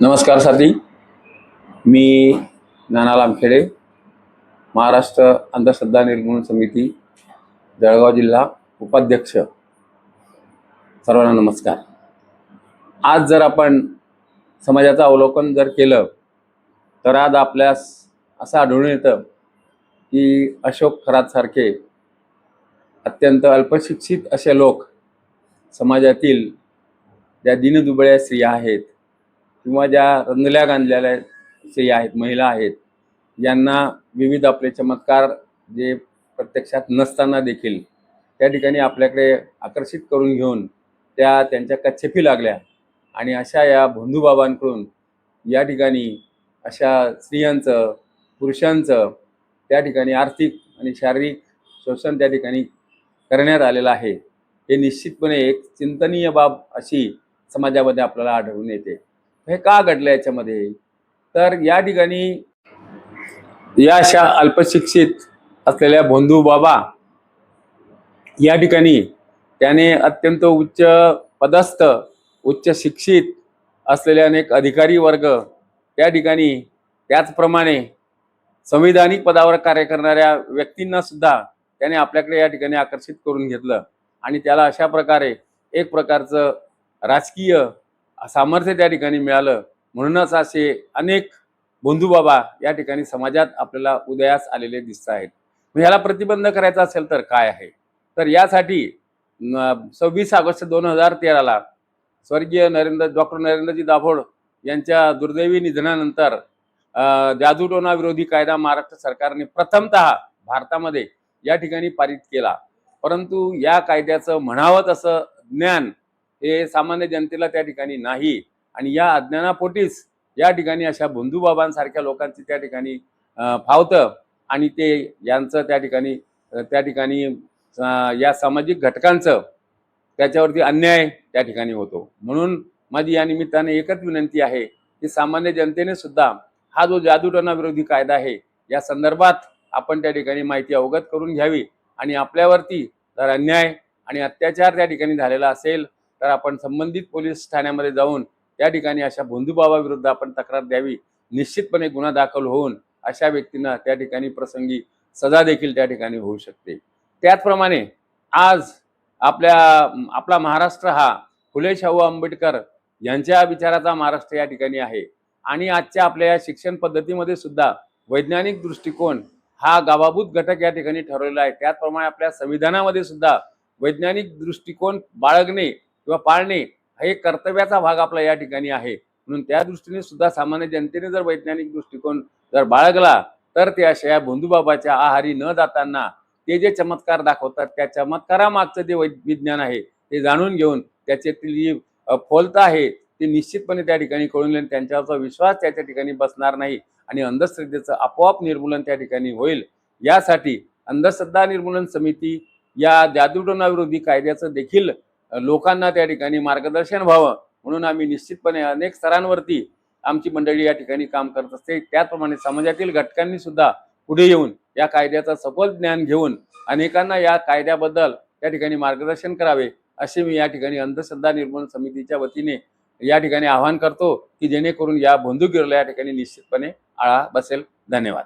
नमस्कार साथी, मी नानाराम खेडे, महाराष्ट्र अंधश्रद्धा निर्मूलन समिती जळगाव जिल्हा उपाध्यक्ष। सर्वांना नमस्कार। आज जर आपण समाजाचं अवलोकन जर केलं तर आज आपल्यास असं आढळून येतं की अशोक खरातसारखे अत्यंत अल्पशिक्षित असे लोक समाजातील ज्या दीनदुबळ्या स्त्रिया आहेत किंवा ज्या रंगल्या गांजलेल्या स्त्रिया आहेत, महिला आहेत, यांना विविध आपले चमत्कार जे प्रत्यक्षात नसताना देखील त्या ठिकाणी आपल्याकडे आकर्षित करून घेऊन त्यांच्या कच्छेफी लागल्या आणि अशा या भोंदूबाबांकडून या ठिकाणी अशा स्त्रियांचं, पुरुषांचं त्या ठिकाणी आर्थिक आणि शारीरिक शोषण त्या ठिकाणी करण्यात आलेलं आहे। हे निश्चितपणे एक चिंतनीय बाब अशी समाजामध्ये आपल्याला आढळून येते। हे का घडलं याच्यामध्ये? तर या ठिकाणी या अशा अल्पशिक्षित असलेल्या भोंदूबाबा या ठिकाणी त्याने अत्यंत उच्च पदस्थ, उच्च शिक्षित असलेले अनेक अधिकारी वर्ग त्या ठिकाणी, त्याचप्रमाणे संविधानिक पदावर कार्य करणाऱ्या व्यक्तींना सुद्धा त्याने आपल्याकडे या ठिकाणी आकर्षित करून घेतलं आणि त्याला अशा प्रकारे एक प्रकारचं राजकीय सामर्थ्य त्या ठिकाणी मिळालं। म्हणूनच असे अनेक भोंदूबाबा या ठिकाणी समाजात आपल्याला उदयास आलेले दिसत आहेत। मग याला प्रतिबंध करायचा असेल तर काय आहे? तर यासाठी 26 ऑगस्ट 2013ला स्वर्गीय डॉक्टर नरेंद्रजी दाभोळ यांच्या दुर्दैवी निधनानंतर जादूटोणा विरोधी कायदा महाराष्ट्र सरकारने प्रथमतः भारतामध्ये या ठिकाणी पारित केला। परंतु या कायद्याचं म्हणावं तसं ज्ञान हे सामान्य जनतेला त्या ठिकाणी नाही आणि या अज्ञानापोटीच या ठिकाणी अशा भोंदूबाबांसारख्या लोकांची त्या ठिकाणी फावतं आणि ते यांचं त्या ठिकाणी या सामाजिक घटकांचं त्याच्यावरती अन्याय त्या ठिकाणी होतो। म्हणून माझी या निमित्ताने एकच विनंती आहे की सामान्य जनतेने सुद्धा हा जो जादूटोणा विरोधी कायदा आहे या संदर्भात आपण त्या ठिकाणी माहिती अवगत करून घ्यावी आणि आपल्यावरती जर अन्याय आणि अत्याचार त्या ठिकाणी झालेला असेल तर आपण संबंधित पोलीस ठाण्यामध्ये जाऊन त्या ठिकाणी अशा भोंदूबाबा विरुद्ध आपण तक्रार द्यावी। निश्चितपणे गुन्हा दाखल होऊन अशा व्यक्तींना त्या ठिकाणी प्रसंगी सजा देखील त्या ठिकाणी होऊ शकते। त्याचप्रमाणे आज आपला महाराष्ट्र हा फुले शाहू आंबेडकर यांच्या विचाराचा महाराष्ट्र या ठिकाणी आहे आणि आजच्या आपल्या या शिक्षण पद्धतीमध्ये सुद्धा वैज्ञानिक दृष्टिकोन हा गावाभूत घटक या ठिकाणी ठरवलेला आहे। त्याचप्रमाणे आपल्या संविधानामध्ये सुद्धा वैज्ञानिक दृष्टिकोन बाळगणे किंवा पाळणे हा एक कर्तव्याचा भाग आपला या ठिकाणी आहे। म्हणून त्या दृष्टीने सुद्धा सामान्य जनतेने जर वैज्ञानिक दृष्टिकोन जर बाळगला तर ते अशा या भोंदूबाबाच्या आहारी न जाताना ते जे चमत्कार दाखवतात त्या चमत्कारामागचं जे विज्ञान आहे ते जाणून घेऊन त्याच्यातील जी फोलता आहे ते निश्चितपणे त्या ठिकाणी कळून घेऊन त्यांच्यावरचा विश्वास त्याच्या ठिकाणी बसणार नाही आणि अंधश्रद्धेचं आपोआप निर्मूलन त्या ठिकाणी होईल। यासाठी अंधश्रद्धा निर्मूलन समिती या जादूटोणा विरोधी कायद्याचं देखील लोकांना त्या ठिकाणी मार्गदर्शन व्हावं म्हणून आम्ही निश्चितपणे अनेक स्तरांवरती आमची मंडळी या ठिकाणी काम करत असते। त्याचप्रमाणे समाजातील घटकांनी सुद्धा पुढे येऊन या कायद्याचं सखोल ज्ञान घेऊन अनेकांना या कायद्याबद्दल त्या ठिकाणी मार्गदर्शन करावे असे मी या ठिकाणी अंधश्रद्धा निर्मूलन समितीच्या वतीने या ठिकाणी आवाहन करतो की जेणेकरून या भोंदूगिरीला या ठिकाणी निश्चितपणे आळा बसेल। धन्यवाद।